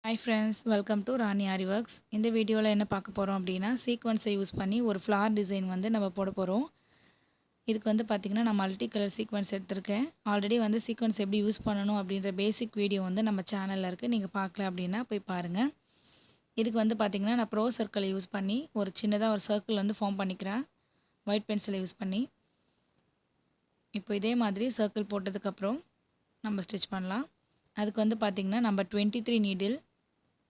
Hi friends, welcome to Rani aari works. இந்த வீடியோவில் என்ன பார்க்க போகிறோம் அப்படின்னா, சீக்வன்ஸை யூஸ் பண்ணி ஒரு ஃப்ளார் டிசைன் வந்து நம்ம போட போகிறோம். இதுக்கு வந்து பார்த்திங்கன்னா, நான் மல்டி கலர் சீக்வன்ஸ் எடுத்திருக்கேன். ஆல்ரெடி வந்து சீக்வன்ஸ் எப்படி யூஸ் பண்ணணும் அப்படின்ற பேசிக் வீடியோ வந்து நம்ம சேனலில் இருக்குது. நீங்கள் பார்க்கல அப்படின்னா போய் பாருங்கள். இதுக்கு வந்து பார்த்திங்கன்னா, நான் ப்ரோ சர்க்கிளை யூஸ் பண்ணி ஒரு சின்னதாக ஒரு சர்க்கிள் வந்து ஃபார்ம் பண்ணிக்கிறேன். ஒயிட் பென்சிலை யூஸ் பண்ணி. இப்போ இதே மாதிரி சர்க்கிள் போட்டதுக்கப்புறம் நம்ம ஸ்டிச் பண்ணலாம். அதுக்கு வந்து பார்த்திங்கன்னா, நம்ம 23 நீடில்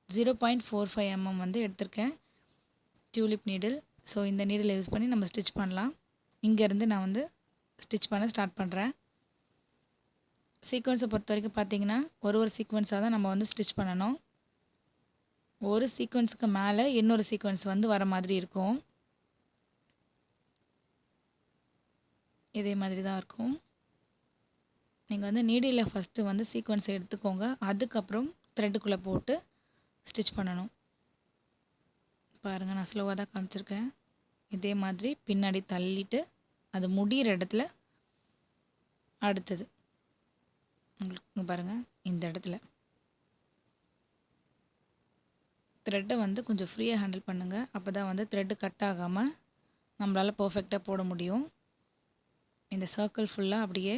0.45 mm வந்து எடுத்திருக்கேன். Tulip needle. ஸோ இந்த நீடிலை யூஸ் பண்ணி நம்ம ஸ்டிச் பண்ணலாம். இங்கேருந்து நான் வந்து ஸ்டிச் பண்ண ஸ்டார்ட் பண்ணுறேன். சீக்வன்ஸை பொறுத்த வரைக்கும் பார்த்தீங்கன்னா, ஒரு சீக்வன்ஸாக தான் நம்ம வந்து ஸ்டிச் பண்ணணும். ஒரு சீக்வன்ஸுக்கு மேலே இன்னொரு சீக்வன்ஸ் வந்து வர மாதிரி இருக்கும். இதே மாதிரி தான் இருக்கும். நீங்கள் வந்து நீடிலில் ஃபஸ்ட்டு வந்து சீக்வன்ஸை எடுத்துக்கோங்க. அதுக்கப்புறம் த்ரெட்டுக்குள்ளே போட்டு ஸ்டிச் பண்ணணும். பாருங்கள், நான் ஸ்லோவாக தான் காமிச்சிருக்கேன். இதே மாதிரி பின்னாடி தள்ளிட்டு அது முடிகிற இடத்துல அடுத்தது உங்களுக்கு பாருங்கள், இந்த இடத்துல த்ரெட்டை வந்து கொஞ்சம் ஃப்ரீயாக ஹேண்டில் பண்ணுங்கள். அப்போ தான் வந்து த்ரெட்டு கட் ஆகாமல் நம்மளால் பர்ஃபெக்டாக போட முடியும். இந்த சர்க்கிள் ஃபுல்லாக அப்படியே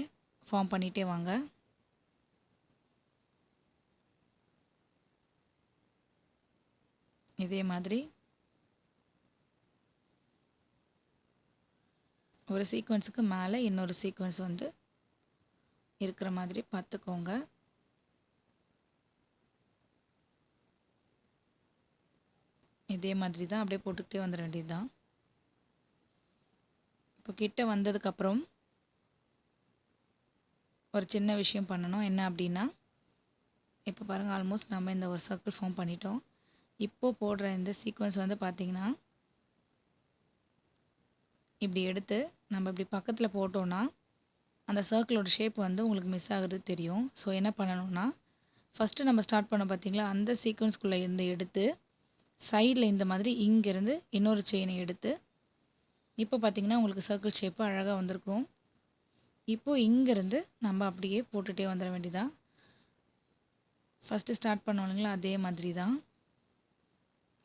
ஃபார்ம் பண்ணிகிட்டே வாங்க. இதே மாதிரி ஒரு சீக்வன்ஸுக்கு மேலே இன்னொரு சீக்வன்ஸ் வந்து இருக்கிற மாதிரி பார்த்துக்கோங்க. இதே மாதிரி தான் அப்படியே போட்டுக்கிட்டே வந்துட வேண்டியது தான். இப்போ கிட்ட வந்ததுக்கப்புறம் ஒரு சின்ன விஷயம் பண்ணணும். என்ன அப்படின்னா, இப்போ பாருங்கள், ஆல்மோஸ்ட் நம்ம இந்த ஒரு சர்க்கிள் ஃபார்ம் பண்ணிட்டோம். இப்போது போடுற இந்த சீக்வன்ஸ் வந்து பார்த்திங்கன்னா, இப்படி எடுத்து நம்ம இப்படி பக்கத்தில் போட்டோன்னா அந்த சர்க்கிளோட ஷேப் வந்து உங்களுக்கு மிஸ் ஆகுறது தெரியும். ஸோ என்ன பண்ணணும்னா, ஃபஸ்ட்டு நம்ம ஸ்டார்ட் பண்ணோம் பார்த்தீங்களா, அந்த சீக்வன்ஸ்குள்ளே இருந்து எடுத்து சைடில் இந்த மாதிரி இங்கேருந்து இன்னொரு செயினை எடுத்து இப்போ பார்த்திங்கன்னா உங்களுக்கு சர்க்கிள் ஷேப்பு அழகாக வந்திருக்கும். இப்போது இங்கேருந்து நம்ம அப்படியே போட்டுகிட்டே வந்துட வேண்டியதான். ஃபஸ்ட்டு ஸ்டார்ட் பண்ணோம் இல்லைங்களா, அதே மாதிரி தான்.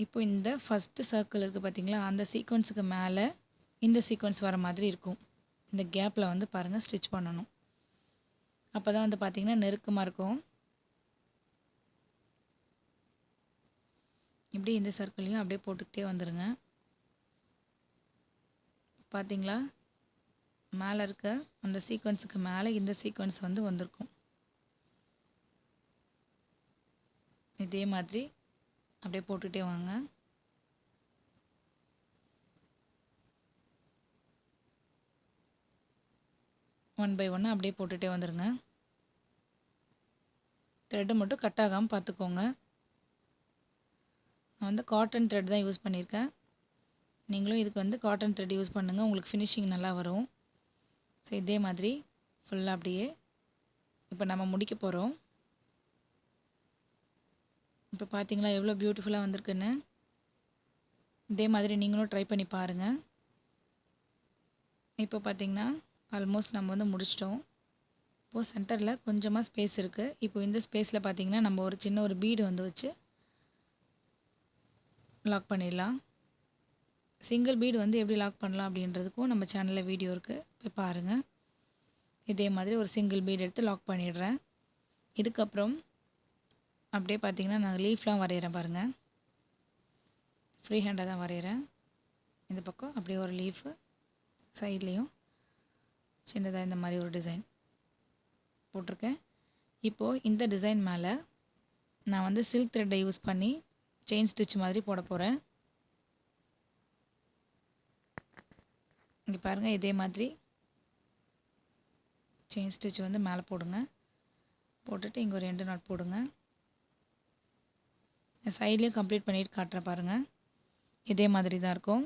இப்போ இந்த ஃபஸ்ட்டு சர்க்கிள் இருக்குது பார்த்திங்களா, அந்த சீக்வன்ஸுக்கு மேலே இந்த சீக்வன்ஸ் வர மாதிரி இருக்கும். இந்த கேப்பில் வந்து பாருங்கள் ஸ்டிச் பண்ணணும். அப்போ தான் வந்து பார்த்திங்கன்னா நெருக்கமாக இருக்கும். இப்படி இந்த சர்க்கிளையும் அப்படியே போட்டுக்கிட்டே வந்துடுங்க. பார்த்தீங்களா, மேலே இருக்க அந்த சீக்வன்ஸுக்கு மேலே இந்த சீக்வன்ஸ் வந்து வந்திருக்கும். இதே மாதிரி அப்படியே போட்டுகிட்டே வாங்க. ஒன் பை ஒன்னாக அப்படியே போட்டுகிட்டே வந்துடுங்க. த்ரெட்டு மட்டும் கட் ஆகாமல் பார்த்துக்கோங்க. நான் வந்து காட்டன் த்ரெட் தான் யூஸ் பண்ணியிருக்கேன். நீங்களும் இதுக்கு வந்து காட்டன் த்ரெட் யூஸ் பண்ணுங்கள், உங்களுக்கு ஃபினிஷிங் நல்லா வரும். ஸோ இதே மாதிரி ஃபுல்லாக அப்படியே இப்போ நம்ம முடிக்க போகிறோம். இப்போ பார்த்தீங்களா எவ்வளோ பியூட்டிஃபுல்லாக வந்திருக்குன்னு. இதே மாதிரி நீங்களும் ட்ரை பண்ணி பாருங்கள். இப்போ பார்த்தீங்கன்னா ஆல்மோஸ்ட் நம்ம வந்து முடிச்சிட்டோம். இப்போது சென்டரில் கொஞ்சமாக ஸ்பேஸ் இருக்குது. இப்போ இந்த ஸ்பேஸில் பார்த்தீங்கன்னா நம்ம ஒரு சின்ன ஒரு பீடு வந்து வச்சு லாக் பண்ணிடலாம். சிங்கிள் பீடு வந்து எப்படி லாக் பண்ணலாம் அப்படின்றதுக்கும் நம்ம சேனலில் வீடியோ இருக்குது, போய் பாருங்கள். இதே மாதிரி ஒரு சிங்கிள் பீடு எடுத்து லாக் பண்ணிடுறேன். இதுக்கப்புறம் அப்படியே பார்த்தீங்கன்னா நான் லீஃப்லாம் வரைகிறேன் பாருங்கள். ஃப்ரீ ஹேண்டாக தான் வரைகிறேன். இந்த பக்கம் அப்படியே ஒரு லீஃபு, சைட்லேயும் சின்னதாக இந்த மாதிரி ஒரு டிசைன் போட்டிருக்கேன். இப்போது இந்த டிசைன் மேலே நான் வந்து சில்க் த்ரெட்டை யூஸ் பண்ணி செயின் ஸ்டிச் மாதிரி போட போகிறேன். இங்கே பாருங்கள், இதே மாதிரி செயின் ஸ்டிச் வந்து மேலே போடுங்க. போட்டுட்டு இங்கே ஒரு 2 நாட் போடுங்க. சைட்லேயும் கம்ப்ளீட் பண்ணிட்டு காட்டுறேன் பாருங்கள். இதே மாதிரி தான் இருக்கும்.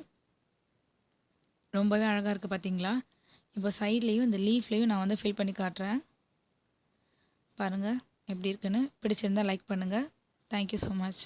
ரொம்பவே அழகாக இருக்குது பார்த்தீங்களா. இப்போ சைட்லேயும் இந்த லீஃப்லேயும் நான் வந்து ஃபில் பண்ணி காட்டுறேன் பாருங்கள் எப்படி இருக்குன்னு. பிடிச்சிருந்தால் லைக் பண்ணுங்கள். Thank you so much.